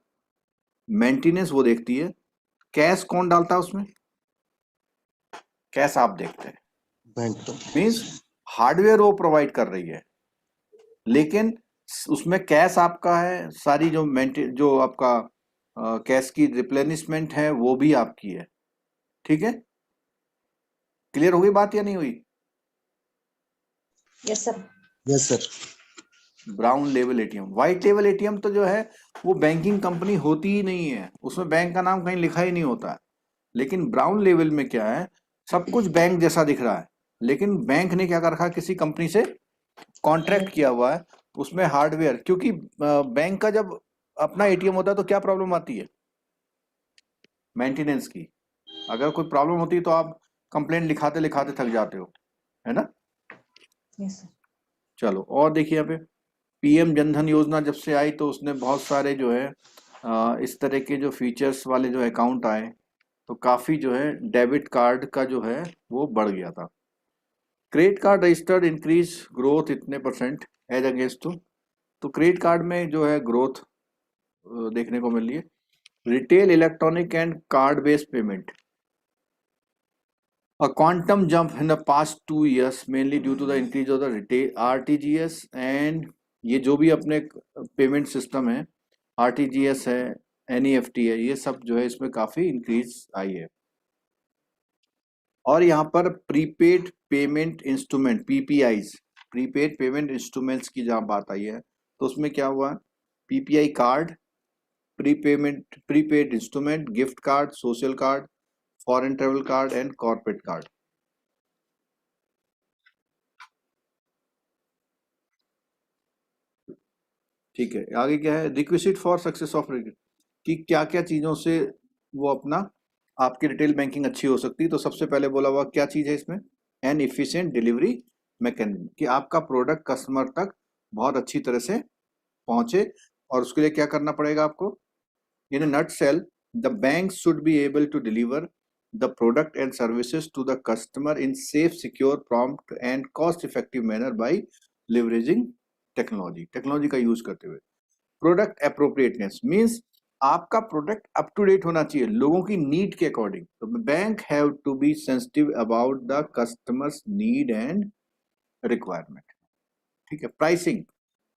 मेंटेनेंस वो देखती है। कैश कौन डालता है उसमें? कैश आप देखते हैं, बैंक तो मीन्स हार्डवेयर वो प्रोवाइड कर रही है, लेकिन उसमें कैश आपका है, सारी जो आपका कैश की रिप्लेनिशमेंट है वो भी आपकी है। ठीक है, क्लियर हो गई बात या नहीं हुई? Yes sir. Yes sir. Brown लेवल एटीएम। व्हाइट लेवल एटीएम तो जो है वो बैंकिंग कंपनी होती ही नहीं है, उसमें बैंक का नाम कहीं लिखा ही नहीं होता है। लेकिन ब्राउन लेवल में क्या है, सब कुछ बैंक जैसा दिख रहा है, लेकिन बैंक ने क्या कर रखा है, किसी कंपनी से कॉन्ट्रैक्ट किया हुआ है, उसमें हार्डवेयर। क्योंकि बैंक का जब अपना एटीएम होता है तो क्या प्रॉब्लम आती है? मेंटेनेंस की। अगर कोई प्रॉब्लम होती है तो आप कंप्लेंट लिखाते लिखाते थक जाते हो, है ना? Yes sir. चलो और देखिए यहाँ पे पीएम जनधन योजना जब से आई तो उसने बहुत सारे जो है इस तरह के जो फीचर्स वाले जो अकाउंट आए, तो काफी जो है डेबिट कार्ड का जो है वो बढ़ गया था। Credit card registered increase growth इतने परसेंट एज अगेंस्ट तो क्रेडिट कार्ड में जो है ग्रोथ देखने को मिल रही है। Retail electronic and card based payment, a quantum jump in the past 2 years mainly due to the increase of the retail RTGS and ये जो भी अपने पेमेंट सिस्टम है, RTGS है, NEFT है, ये सब जो है इसमें काफी इंक्रीज आई है। और यहाँ पर prepaid payment instrument PPIs, prepaid payment instruments की जहाँ बात आई है तो उसमें क्या हुआ, PPI card, prepaid instrument, gift card, social card, foreign travel card and corporate card. ठीक है, आगे क्या है, रिक्विजिट फॉर सक्सेस ऑफ कि क्या क्या चीजों से वो अपना आपकी रिटेल बैंकिंग अच्छी हो सकती है। तो सबसे पहले बोला हुआ क्या चीज है इसमें, एन इफिशिएंट डिलीवरी मैकेनिज्म, कि आपका प्रोडक्ट कस्टमर तक बहुत अच्छी तरह से पहुंचे। और उसके लिए क्या करना पड़ेगा आपको, in a nutshell the bank should be able to deliver the product and services to the customer in safe, secure, prompt and cost effective manner by leveraging technology। Technology का यूज करते हुए। प्रोडक्ट अप्रोप्रिएटनेस मींस आपका product up to date होना चाहिए लोगों की need के according. तो bank have to be sensitive about the customers need and requirement. ठीक है, प्राइसिंग,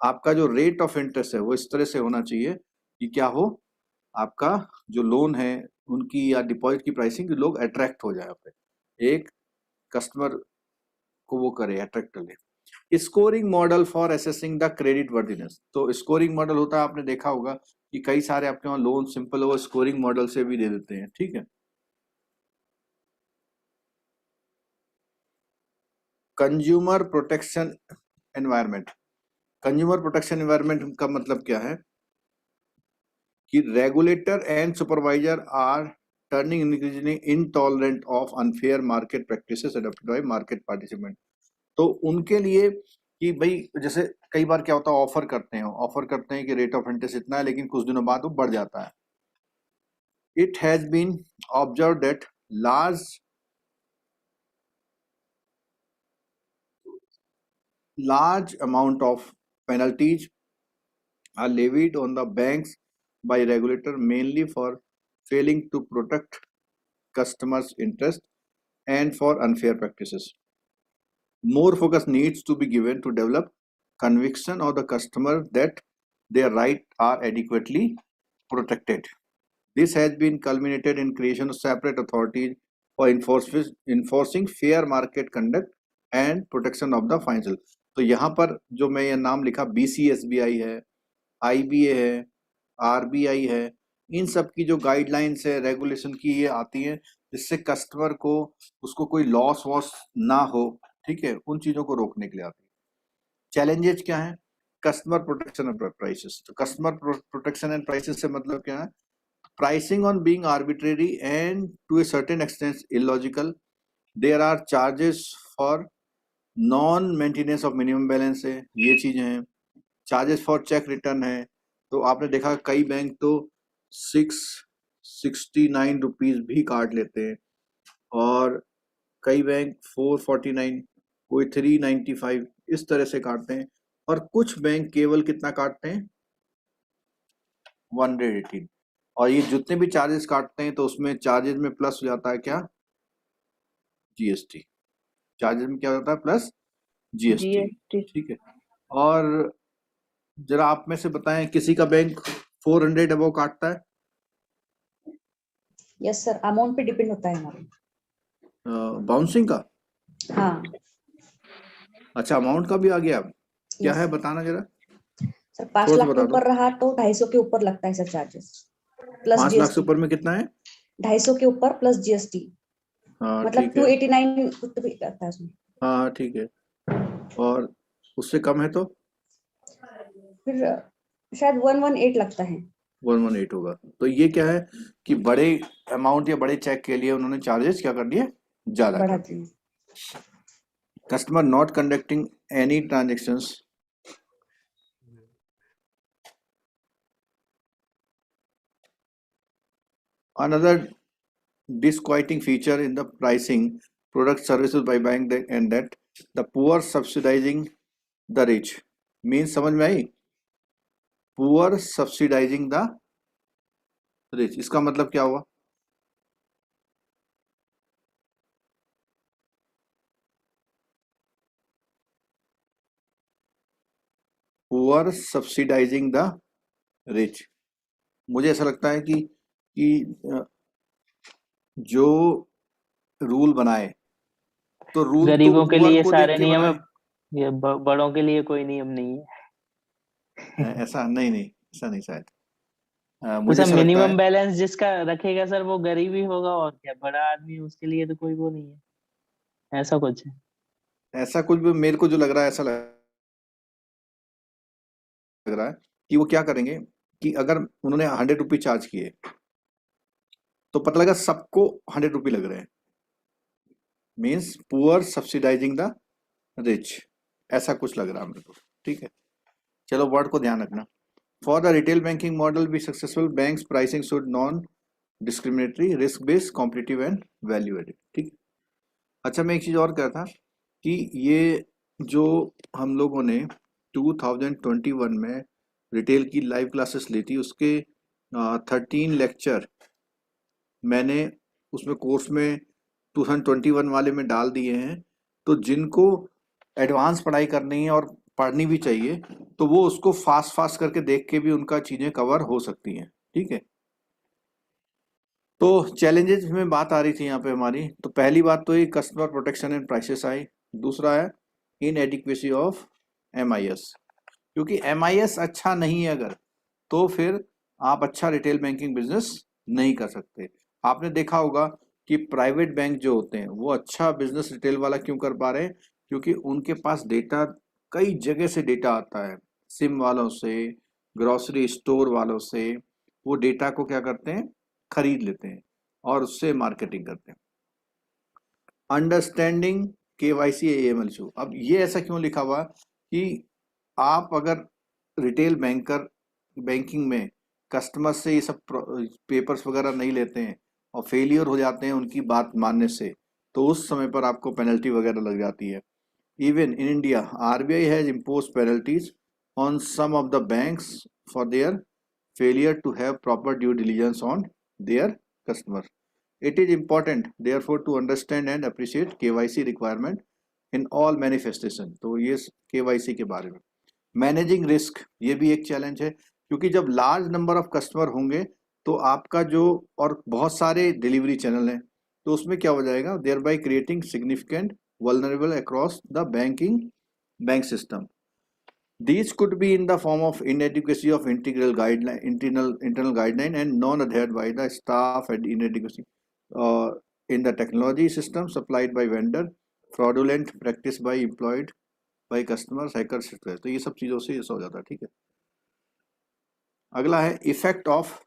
आपका जो रेट ऑफ इंटरेस्ट है वो इस तरह से होना चाहिए कि क्या हो, आपका जो लोन है उनकी या डिपॉजिट की प्राइसिंग लोग अट्रैक्ट हो जाए, पे एक कस्टमर को वो करे, अट्रैक्ट कर ले। Scoring model for assessing the credit worthiness, तो स्कोरिंग मॉडल होता है, आपने देखा होगा कि कई सारे आपके वहाँ लोन सिंपल वो स्कोरिंग मॉडल से भी दे देते हैं। ठीक है, consumer protection environment. Consumer protection environment का मतलब क्या है कि regulator and supervisor are turning increasingly intolerant of unfair market practices adopted by market participant. तो उनके लिए कि भाई जैसे कई बार क्या होता है, ऑफर करते हैं कि रेट ऑफ इंटरेस्ट इतना है, लेकिन कुछ दिनों बाद वो बढ़ जाता है। It has been observe that large amount of penalties are levied on the banks by regulator mainly for failing to protect customers' interest and for unfair practices. More focus needs to be given to develop conviction of the customer that their rights are adequately protected. This has been culminated in creation of separate authorities for enforcing fair market conduct and protection of the financial. तो यहाँ पर जो मैं ये नाम लिखा BCSBI है, IBA है, RBI है, इन सब की जो गाइडलाइंस है रेगुलेशन की ये आती है जिससे कस्टमर को उसको कोई लॉस वॉस ना हो, ठीक है, उन चीजों को रोकने के लिए आती है। चैलेंजेस क्या है? Customer protection and prices. तो कस्टमर प्रोटेक्शन एंड प्राइसेस से मतलब क्या है? Pricing on being arbitrary and to a certain extent illogical. There are charges for non-maintenance of minimum balance है, ये चीजें हैं। चार्जेस फॉर चेक रिटर्न है, तो आपने देखा कई बैंक तो 669 रुपीज भी काट लेते हैं और कई बैंक 449, कोई 395 इस तरह से काटते हैं, और कुछ बैंक केवल कितना काटते हैं? 118। और ये जितने भी चार्जेस काटते हैं तो उसमें चार्जेस में प्लस हो जाता है क्या? GST। चार्जेस में क्या होता है? Plus GST। ठीक है। और जरा आप में से बताएं किसी का बैंक 400 अबव काटता है? यस सर, अमाउंट पे डिपेंड होता है हमारे। बाउंसिंग का? हाँ अच्छा, अमाउंट का भी आ गया। क्या Yes, है sir. बताना जरा। सर 5 थोड़ा सा लाख के बता दो। ऊपर रहा तो 250 के ऊपर लगता है सर चार्जेस, प्लस 5 लाख से GST। ऊपर में कितना है? 250 के ऊपर प्लस GST, हाँ मतलब ठीक है। 289 कुछ भी लगता है उसमें। हाँ ठीक है। और उससे कम है तो फिर शायद 118 लगता है। 118 होगा। तो ये क्या है कि बड़े अमाउंट या बड़े चेक के लिए उन्होंने चार्जेस क्या कर दिए? ज्यादा बढ़ा कर दिए। दिए। Customer not conducting any transactions another disquieting feature in the pricing product services by bank and that the poor subsidizing the rich means, समझ में आई? poor subsidizing the rich, इसका मतलब क्या हुआ? poor subsidizing the rich, मुझे ऐसा लगता है कि जो रूल बनाए तो रूल तो गरीबों के पुअर लिए को सारे देख के नियम है, बनाए। ये बड़ों के लिए कोई नियम नहीं है। ऐसा नहीं, ऐसा नहीं शायद। तो मुझे सर ऐसा लगता मिनिमम है बैलेंस जिसका रखेगा सर वो गरीब ही होगा, और क्या बड़ा आदमी उसके लिए तो कोई वो नहीं है, ऐसा कुछ है। ऐसा कुछ भी मेरे को जो लग रहा है, ऐसा लग रहा है कि वो क्या करेंगे कि अगर उन्होंने 100 रुपये चार्ज किए तो पता लगा सबको 100 रुपये लग रहे हैं, means poor subsidising the rich, ऐसा कुछ लग रहा है मेरे को। ठीक है, चलो वर्ड को ध्यान रखना। For the retail banking model be successful banks pricing should non discriminatory, risk based, competitive and value added. ठीक। अच्छा, मैं एक चीज और कह था कि ये जो हम लोगों ने 2021 में रिटेल की लाइव क्लासेस ली थी, उसके 13 लेक्चर मैंने उसमें कोर्स में 2021 वाले में डाल दिए हैं। तो जिनको एडवांस पढ़ाई करनी है और पढ़नी भी चाहिए तो वो उसको फास्ट करके देख के भी उनका चीजें कवर हो सकती हैं। ठीक है, तो चैलेंजेस में बात आ रही थी यहाँ पे हमारी। तो पहली बात तो ये कस्टमर प्रोटेक्शन एंड प्राइसेस आई। दूसरा है इनएडिक्वेसी ऑफ MIS, क्योंकि MIS अच्छा नहीं है अगर, तो फिर आप अच्छा रिटेल बैंकिंग बिजनेस नहीं कर सकते। आपने देखा होगा कि प्राइवेट बैंक जो होते हैं वो अच्छा बिजनेस रिटेल वाला क्यों कर पा रहे हैं? क्योंकि उनके पास डेटा, कई जगह से डेटा आता है, सिम वालों से, ग्रोसरी स्टोर वालों से। वो डेटा को क्या करते हैं, खरीद लेते हैं और उससे मार्केटिंग करते हैं। Understanding KYC AML issue. अब ये ऐसा क्यों लिखा हुआ कि आप अगर रिटेल बैंकिंग में कस्टमर से ये सब पेपर्स वगैरह नहीं लेते हैं और फेलियर हो जाते हैं उनकी बात मानने से, तो उस समय पर आपको पेनल्टी वगैरह लग जाती है। Even in India RBI has impose penalties on some of the banks for their failure to have proper due diligence on their customer. It is important, therefore, to understand and appreciate KYC requirement in all manifestation। तो ये KYC के बारे में। Managing risk, ये भी एक challenge है, क्योंकि जब लार्ज नंबर ऑफ कस्टमर होंगे तो आपका जो, और बहुत सारे डिलीवरी चैनल हैं, तो उसमें क्या हो जाएगा, thereby creating significant vulnerable across the bank system. These could be in the form of inadequacy of internal guideline and non-adhered by the staff, and inadequacy in the technology system supplied by vendor, fraudulent practice by employed by customers, hackers, etc। तो ये सब चीज़ों से ऐसा हो जाता है। ठीक है, अगला है effect of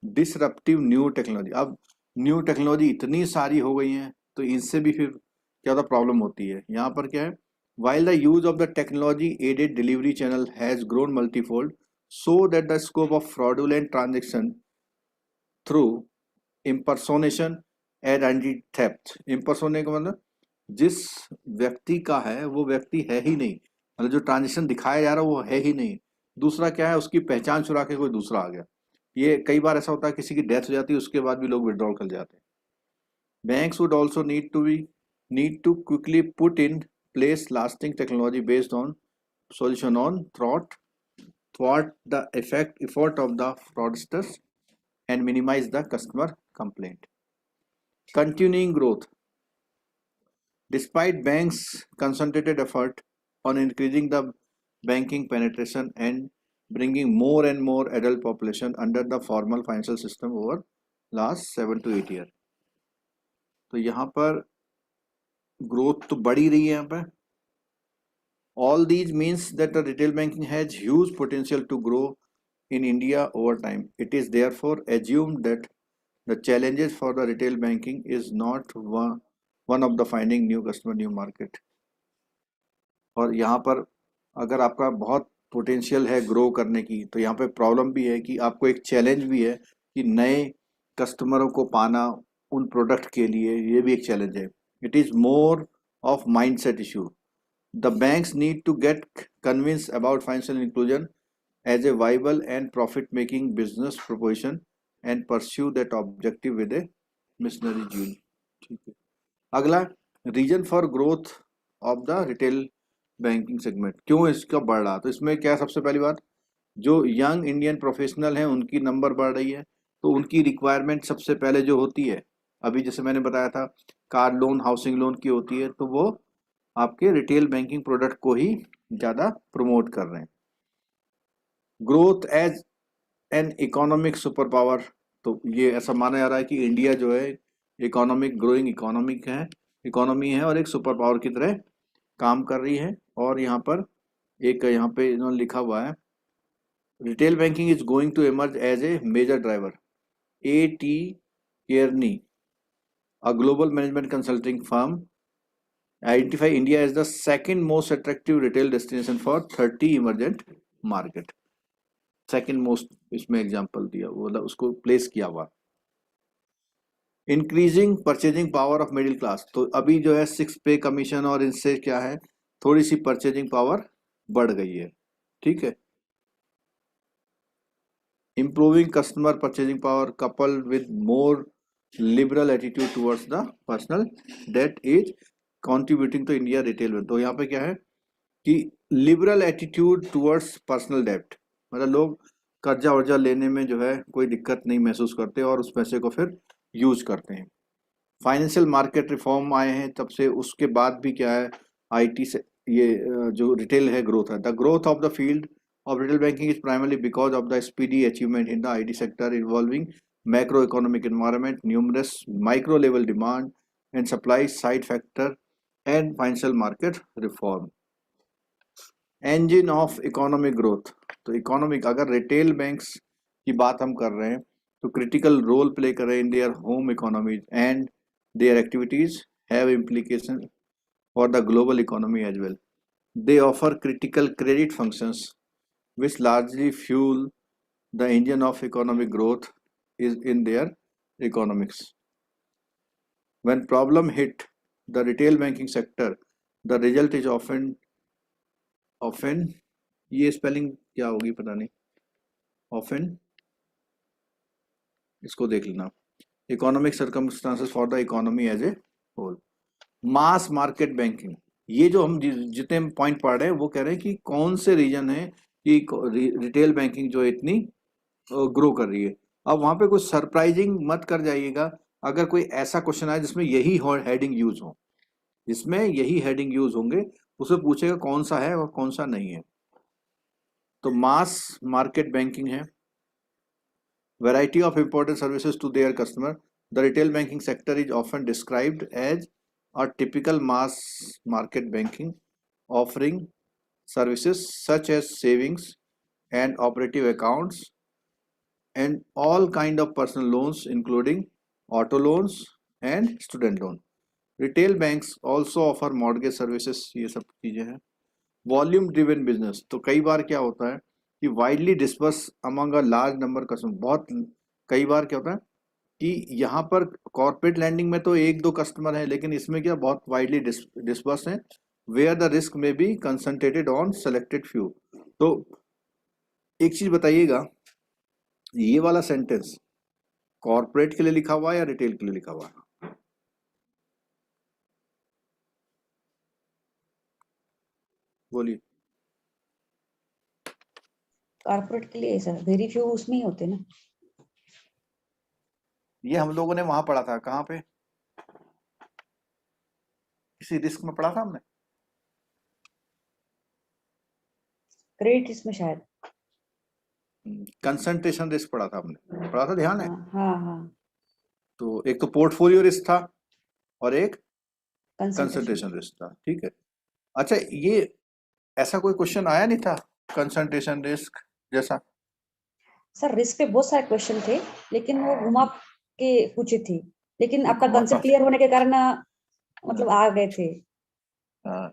disruptive new technology. अब न्यू टेक्नोलॉजी इतनी सारी हो गई हैं तो इनसे भी फिर क्या होता, प्रॉब्लम होती है। यहाँ पर क्या है, while the use of the technology aided delivery channel has grown multifold, so that the scope of fraudulent transaction through impersonation and anti-theft। impersonate का मतलब जिस व्यक्ति का है वो व्यक्ति है ही नहीं, मतलब जो ट्रांजेक्शन दिखाया जा रहा है वो है ही नहीं। दूसरा क्या है, उसकी पहचान चुरा के कोई दूसरा आ गया। ये कई बार ऐसा होता है, किसी की डेथ हो जाती है उसके बाद भी लोग विड्रॉल कर जाते हैं। Banks would also need to quickly put in place lasting technology based on solution on thwart the effort of the fraudsters and minimize the customer complaint। Continuing growth, despite banks concentrated effort on increasing the banking penetration and bringing more and more adult population under the formal financial system over last 7 to 8 years। तो यहाँ पर growth तो बढ़ ही रही है यहाँ पे। All these means that the retail banking has huge potential to grow in India over time। It is therefore assumed that the challenges for the retail banking is not one of the finding new customer, new market। और यहाँ पर अगर आपका बहुत potential है grow करने की, तो यहाँ पे प्रॉब्लम भी है कि आपको एक चैलेंज भी है कि नए कस्टमरों को पाना उन प्रोडक्ट के लिए, ये भी एक चैलेंज है। It is more of mindset issue। The banks need to get convinced about financial inclusion as a viable and profit-making business proposition and pursue that objective with a missionary zeal। ठीक है, अगला reason for growth of the retail banking segment, क्यों इसका बढ़ रहा। तो इसमें क्या, सबसे पहली बात, जो यंग इंडियन प्रोफेशनल हैं उनकी नंबर बढ़ रही है, तो उनकी रिक्वायरमेंट सबसे पहले जो होती है, अभी जैसे मैंने बताया था कार लोन, हाउसिंग लोन की होती है, तो वो आपके रिटेल बैंकिंग प्रोडक्ट को ही ज़्यादा प्रमोट कर रहे हैं। Growth as an economic superpower, तो ये ऐसा माना जा रहा है कि इंडिया जो है इकोनॉमिक ग्रोइंग इकोनॉमी है और एक सुपर पावर की तरह काम कर रही है। और यहाँ पर यहाँ पे इन्होंने लिखा हुआ है, retail banking is going to emerge as a major driver. A.T. Kearney, a global management consulting firm, identify India as the second most attractive retail destination for 30 emergent market। Second most इसमें example दिया, वो उसको place किया हुआ। Increasing purchasing power of middle class, तो अभी जो है 6 पे कमीशन और इनसे क्या है, थोड़ी सी परचेजिंग पावर बढ़ गई है। ठीक है, improving customer purchasing power coupled with more liberal attitude towards the personal debt is contributing to India retail bank। तो यहाँ पे क्या है कि liberal attitude towards personal debt, मतलब लोग कर्जा वर्जा लेने में जो है कोई दिक्कत नहीं महसूस करते और उस पैसे को फिर यूज करते हैं। फाइनेंशियल मार्केट रिफॉर्म आए हैं तब से, उसके बाद भी क्या है, IT से ये जो रिटेल है ग्रोथ है। The growth of the field of retail banking is primarily because of the speedy achievement in the IT sector involving macroeconomic environment, numerous micro level demand and supply side factor and financial market reform. Engine of economic growth, तो economic अगर retail banks की बात हम कर रहे हैं तो critical role play कर रहे हैं in their home economies and their activities have implication for the global economy as well. They offer critical credit functions which largely fuel the engine of economic growth is in their economics. When problem hit the retail banking sector, the result is often ये spelling क्या होगी पता नहीं, often इसको देख लेना, economic circumstances for the economy as a whole. Mass market banking, ये जो हम जितने पॉइंट पढ़ रहे हैं वो कह रहे हैं कि कौन से रीजन है कि रिटेल बैंकिंग जो इतनी ग्रो कर रही है। अब वहां पे कुछ सरप्राइजिंग मत कर जाइएगा अगर कोई ऐसा क्वेश्चन आए जिसमें यही हेडिंग यूज हो, जिसमें यही हेडिंग यूज होंगे, उसे पूछेगा कौन सा है और कौन सा नहीं है। तो मास मार्केट बैंकिंग है, variety of important services to their customer. The retail banking sector is often described as a typical mass market banking offering services such as savings and operative accounts and all kind of personal loans including auto loans and student loan. Retail banks also offer mortgage services, ये सब चीजें हैं। Volume driven business, तो कई बार क्या होता है कि widely disperse among a large number customer, बहुत कई बार क्या होता है कि यहाँ पर कॉर्पोरेट लैंडिंग में तो एक दो कस्टमर है, लेकिन इसमें क्या बहुत वाइडली डिस्पर्स है, where the risk may be concentrated on selected few. तो एक चीज बताइएगा, ये वाला सेंटेंस कॉर्पोरेट के लिए लिखा हुआ है या रिटेल के लिए लिखा हुआ है? बोलिए। कॉर्पोरेट के लिए सर वेरी फ्यू उसमें ही होते ना। ये हम लोगों ने वहां पढ़ा था, कहाँ पे, किसी रिस्क में पढ़ा था हमने, क्रेडिट इसमें शायद कंसंट्रेशन रिस्क पढ़ा था हमने, पढ़ा था, ध्यान है? हाँ हाँ तो एक तो पोर्टफोलियो रिस्क था और एक कंसंट्रेशन। कंसंट्रेशन रिस्क था, ठीक है। अच्छा, ये ऐसा कोई क्वेश्चन आया नहीं था कंसंट्रेशन रिस्क जैसा? सर रिस्क पे बहुत सारे क्वेश्चन थे, लेकिन वो घुमा के पूछे थे, लेकिन आपका घुमा- कंसेप्ट क्लियर होने के कारण मतलब आ गए थे।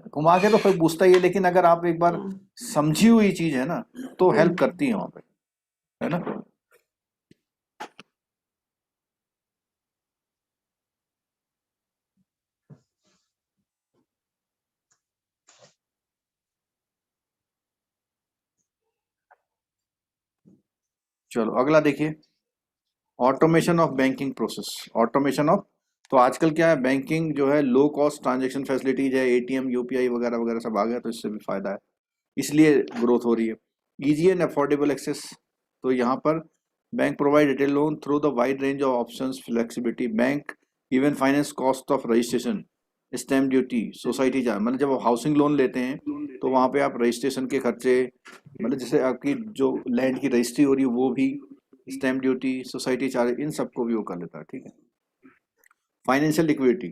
घुमा के तो फिर पूछता ही है, लेकिन अगर आप एक बार हाँ। समझी हुई चीज है ना तो हेल्प करती है वहां पे, है ना। चलो अगला देखिए, automation of banking process. Automation of, तो आजकल क्या है, बैंकिंग जो है लो कॉस्ट ट्रांजैक्शन फैसिलिटीज है, एटीएम यूपीआई वगैरह वगैरह सब आ गया, तो इससे भी फायदा है, इसलिए ग्रोथ हो रही है। इजी एंड अफोर्डेबल एक्सेस, तो यहाँ पर bank provide retail loan through the wide range of options, flexibility. Bank even finance cost of registration, stamp duty, society charge, मतलब जब आप हाउसिंग लोन लेते हैं तो वहाँ पे आप रजिस्ट्रेशन के खर्चे, मतलब जैसे आपकी जो लैंड की रजिस्ट्री हो रही है वो भी, स्टैम्प ड्यूटी, सोसाइटी चार्ज, इन सबको भी वो कर लेता है, ठीक है। Financial liquidity,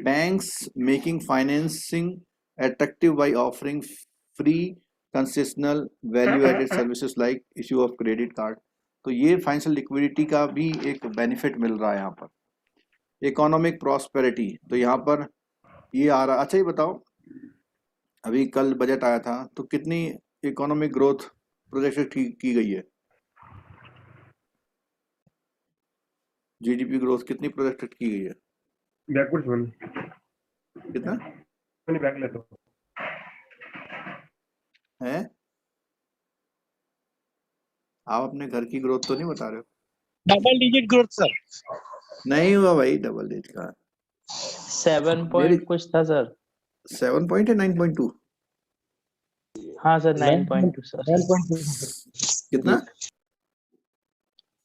banks making financing attractive by offering free concessional value added services like issue of credit card. तो ये फाइनेंशियल लिक्विडिटी का भी एक बेनिफिट मिल रहा है यहाँ पर। इकोनॉमिक प्रॉस्पेरिटी, तो यहाँ पर ये आ रहा। अच्छा ये बताओ, अभी कल बजट आया था तो कितनी इकोनॉमिक ग्रोथ प्रोजेक्ट की गई है, जीडीपी ग्रोथ कितनी प्रोजेक्ट की गई है? बैकवर्ड्स वन कितना मैंने बैक लेता हूं। है? आप अपने घर की ग्रोथ तो नहीं बता रहे हो? Double digit growth sir. नहीं हुआ भाई, डबल डिजिट का 7 पॉइंट कुछ था सर। 7 पॉइंट है 9.2? हाँ सर 9.2 सर। 9.2 कितना?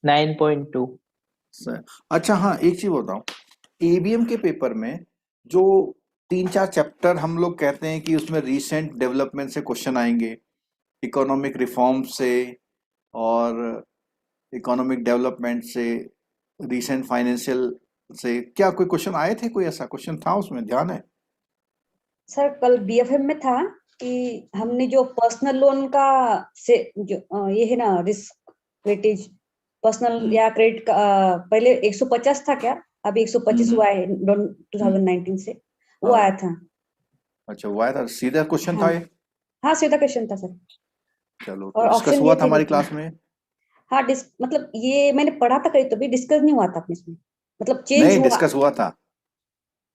9.2। अच्छा हाँ, एक चीज बताओ, एबीएम के पेपर में जो 3-4 चैप्टर हम लोग कहते हैं कि उसमें रीसेंट डेवलपमेंट से क्वेश्चन आएंगे, इकोनॉमिक रिफॉर्म से और इकोनॉमिक डेवलपमेंट से, रीसेंट फाइनेंशियल से, क्या कोई क्वेश्चन आए थे? कोई ऐसा क्वेश्चन था उसमें, ध्यान है? सर कल बीएफएम में था कि हमने जो पर्सनल लोन का से जो ये है ना रिस्क वेटेज पर्सनल या क्रेडिट का पहले 150 था क्या, अभी 125 हुआ है 2019 से, वो हाँ। आया था। अच्छा, वो आया था, सीधा क्वेश्चन था हाँ। ये? हाँ सीधा क्वेश्चन था सर। चलो, और तो डिस्कस ऑप्शन हुआ दिए था थे हमारी बीच में। क्लास में? हाँ मतलब ये मैंने पढ़ा था कहीं, तो भी डिस्कस नहीं हुआ था अपने इसमें, मतलब चेंज नहीं, हुआ डिस्कस हुआ था।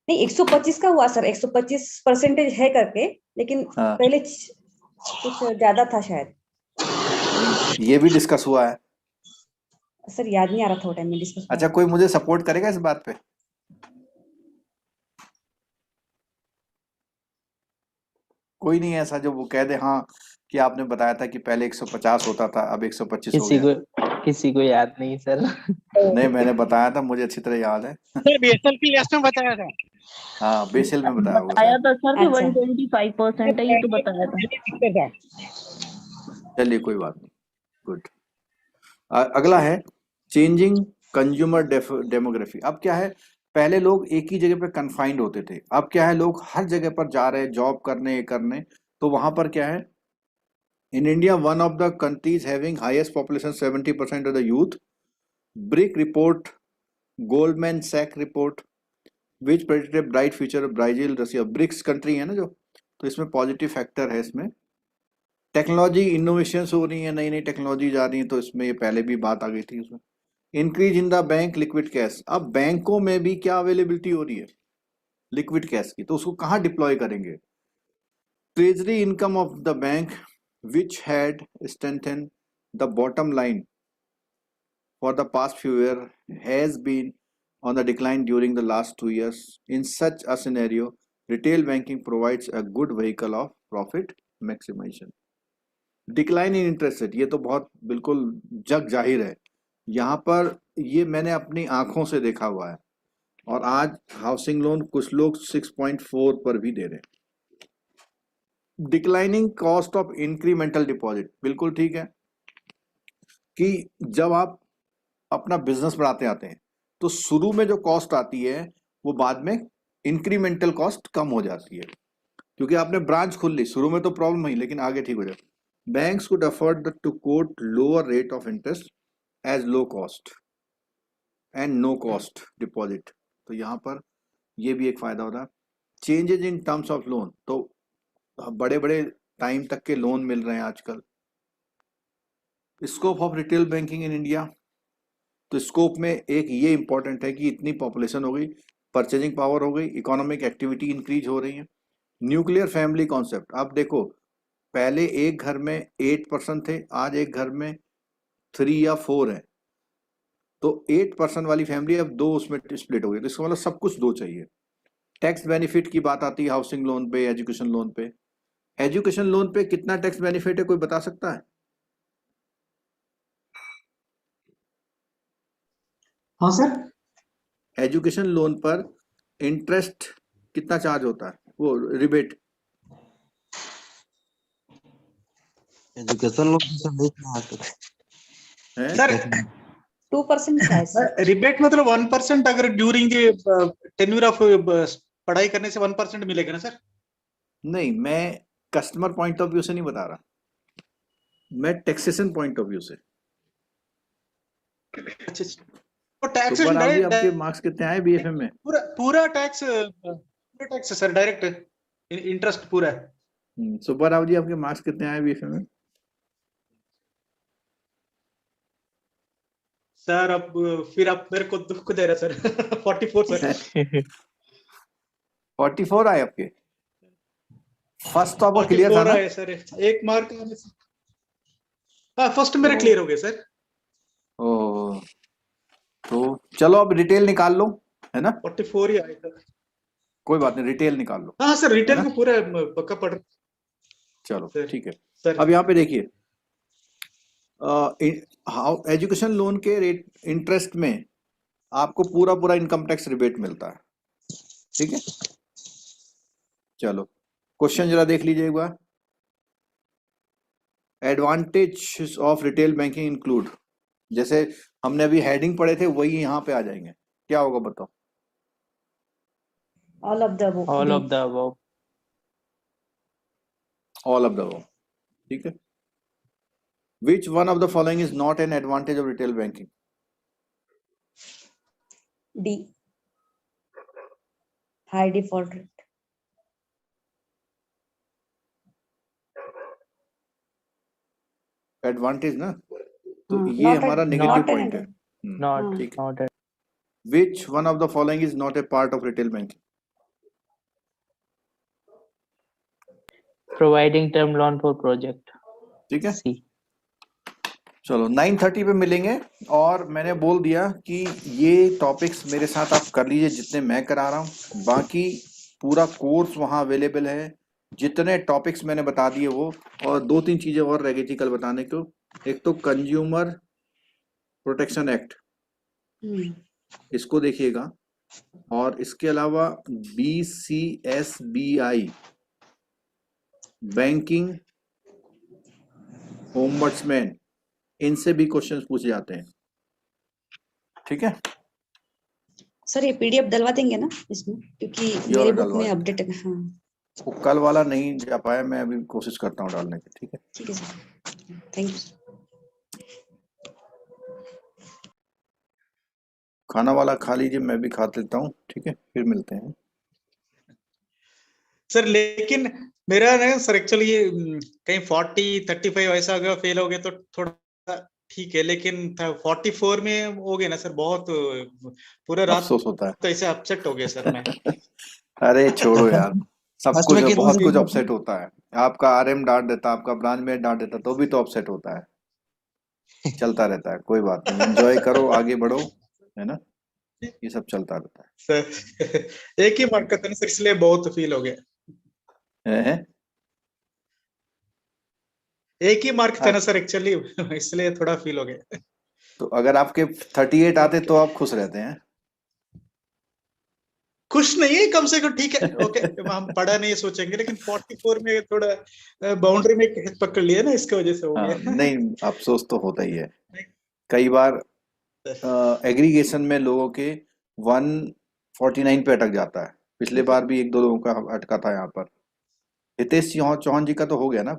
नहीं। 125 का हुआ सर, 125% है करके, लेकिन हाँ, पहले कुछ ज्यादा था शायद। ये भी डिस्कस हुआ है। सर याद नहीं आ रहा था वो टाइम में डिस्कस हुआ अच्छा, था। कोई मुझे सपोर्ट करेगा इस बात पे? कोई नहीं है ऐसा जो वो कह दे हाँ कि आपने बताया था कि पहले 150 होता था, अब 125 हो गया? किसी को याद नहीं सर। नहीं, मैंने बताया था, मुझे अच्छी तरह याद है। सर बीएसएल की लिस्ट में बताया था। हाँ, बेसिल में बताया होगा बताया शायद। था सर कि अच्छा। 125% है, ये तो बताया था। दिक्कत था। चलिए, कोई बात नहीं। गुड। अगला है चेंजिंग कंज्यूमर डेमोग्राफी। अब क्या है, पहले लोग एक ही जगह पे कन्फाइंड होते थे, अब क्या है, लोग हर जगह पर जा रहे हैं जॉब करने, ये करने। तो वहां पर क्या है, in India one of the countries having highest population, 70% of the youth. BRIC report, Goldman Sachs report, which predicted bright future, Brazil, Russia, BRICS country है ना जो, तो इसमें पॉजिटिव फैक्टर है। इसमें टेक्नोलॉजी इनोवेशन हो रही है, नई नई टेक्नोलॉजी आ रही है, तो इसमें ये पहले भी बात आ गई थी उसमें। Increase in the bank liquid cash, अब बैंकों में भी क्या अवेलेबिलिटी हो रही है लिक्विड कैश की, तो उसको कहाँ डिप्लॉय करेंगे? Treasury income of the bank which had strengthen the bottom line for the past few year has been on the decline during the last 2 years. In such a scenario, retail banking provides a good vehicle of profit maximization. Decline in interest rate, ये तो बहुत बिल्कुल जग जाहिर है, यहाँ पर ये मैंने अपनी आंखों से देखा हुआ है। और आज हाउसिंग लोन कुछ लोग 6.4 पर भी दे रहे हैं। Declining cost of incremental deposit, बिल्कुल ठीक है कि जब आप अपना बिजनेस बढ़ाते आते हैं तो शुरू में जो कॉस्ट आती है वो बाद में इंक्रीमेंटल कॉस्ट कम हो जाती है, क्योंकि आपने ब्रांच खोल ली, शुरू में तो प्रॉब्लम हुई लेकिन आगे ठीक हो जाए। Banks could afford to quote lower rate of interest as low cost and no cost deposit, तो यहाँ पर ये भी एक फायदा होता है। Changes in terms of loan, तो बड़े बड़े टाइम तक के लोन मिल रहे हैं आजकल। Scope of retail banking in India, तो स्कोप में एक ये इंपॉर्टेंट है कि इतनी पॉपुलेशन हो गई, परचेजिंग पावर हो गई, इकोनॉमिक एक्टिविटी इंक्रीज हो रही है। न्यूक्लियर फैमिली कॉन्सेप्ट, आप देखो पहले एक घर में 8% थे, आज एक घर में 3 या 4 है, तो 8% वाली फैमिली अब 2 उसमें स्प्लिट हो गई, तो इसका मतलब सब कुछ 2 चाहिए। टैक्स बेनिफिट की बात आती है हाउसिंग लोन पे, एजुकेशन लोन पे। एजुकेशन लोन पे कितना टैक्स बेनिफिट है, कोई बता सकता है? हाँ सर। एजुकेशन लोन पर इंटरेस्ट कितना चार्ज होता है, वो रिबेट? एजुकेशन लोन है सर 2% शायद से। रिबेट मतलब 1% अगर ड्यूरिंग द टेन्यूर ऑफ पढ़ाई करने से 1% मिलेगा ना सर? नहीं, मैं कस्टमर पॉइंट ऑफ व्यू से नहीं बता रहा, मैं टैक्सेशन पॉइंट ऑफ व्यू से। अच्छा तो टैक्स सुब्बा जी, आपके मार्क्स कितने आए बीएफएम में? पूरा टैक्स सर, डायरेक्ट इंटरेस्ट पूरा है। सुब्बा राव जी, आपके मार्क्स कितने आए बीएफएम में? सर अब फिर आप मेरे को दुख दे रहे सर। 44 सर। 44 आए आपके? फर्स्ट तो आपका क्लियर था ना? है सर, एक मार्क। हाँ फर्स्ट मेरा क्लियर हो गया सर। ओ, तो चलो अब रिटेल निकाल लो, है ना? 44 ही आया सर। कोई बात नहीं, रिटेल निकाल लो। हाँ सर, रिटेल है ना? को पूरा पक्का पढ़। चलो सर, ठीक है। सर अब यहाँ पे देखिए, एजुकेशन लोन के रेट इंटरेस्ट में आपको पूरा पूरा इनकम टैक्स रिबेट मिलता है, ठीक है। चलो क्वेश्चन जरा देख लीजिए एक बार। Advantage of retail banking include, जैसे हमने अभी हेडिंग पढ़े थे वही यहाँ पे आ जाएंगे, क्या होगा बताओ? All of the all of the above. All of the above, ठीक है। Which one of the following is not an advantage of retail banking? D, high default rate. Advantage ना, तो हाँ, ये not हमारा at- negative not an point है। advantage. Not हाँ, ठीक है। not at which one of the following is not a part of retail banking? providing term loan for project. ठीक है, C. चलो 9:30 पे मिलेंगे। और मैंने बोल दिया कि ये टॉपिक्स मेरे साथ आप कर लीजिए जितने मैं करा रहा हूँ, बाकी पूरा कोर्स वहाँ अवेलेबल है, जितने टॉपिक्स मैंने बता दिए वो। और 2-3 चीजें और रह गई थी कल बताने को। एक तो कंज्यूमर प्रोटेक्शन एक्ट, इसको देखिएगा, और इसके अलावा BCSBI बैंकिंग ओम्बड्समैन, इनसे भी क्वेश्चंस पूछे जाते हैं, ठीक है। सर ये PDF डलवा देंगे ना इसमें, क्योंकि ये मेरे और बुक डलवा में देंगे। अपडेट है। हाँ वो कल वाला नहीं जा पाया, मैं अभी कोशिश करता हूँ डालने की, ठीक है। ठीक है सर, थैंक यू। खाना वाला खा लीजिए, मैं भी खा लेता हूँ, ठीक है, फिर मिलते हैं। सर लेकिन मेरा ना सर एक्चुअली ये कहीं 40-35 ऐसा अगर फेल हो गए तो थोड़ा ठीक है, लेकिन 44 में हो गए ना सर, बहुत पूरा रात अफसोस होता है। तो ऐसे अपसेट हो गया सर मैं। अरे छोड़ो यार, सब फर्स्ट कुछ में कितना बहुत सीन कुछ था? अपसेट होता है। आपका RM डांट देता, आपका ब्रांच में डांट देता, तो भी तो अपसेट होता है। चलता रहता है, कोई बात नहीं, एंजॉय करो, आगे बढ़ो, है ना, ये सब चलता रहता सर एक ही मार्क का था ना सर, इसलिए बहुत फील हो गया। है। एक ही मार्क था ना सर एक्चुअली, इसलिए थोड़ा फील हो गया। तो अगर आपके 38 आते तो आप खुश रहते हैं। खुश नहीं है, कम से कम ठीक है, ओके हम पढ़ा नहीं सोचेंगे, लेकिन 44 में थोड़ा बाउंड्री में पकड़ लिया ना, इसकी वजह से हो हाँ, गया। नहीं अफसोस तो होता ही है। कई बार एग्रीगेशन में लोगों के 149 पे अटक जाता है। पिछले बार भी 1-2 लोगों का अटका था यहाँ पर। हितेश चौहान जी का तो हो गया ना।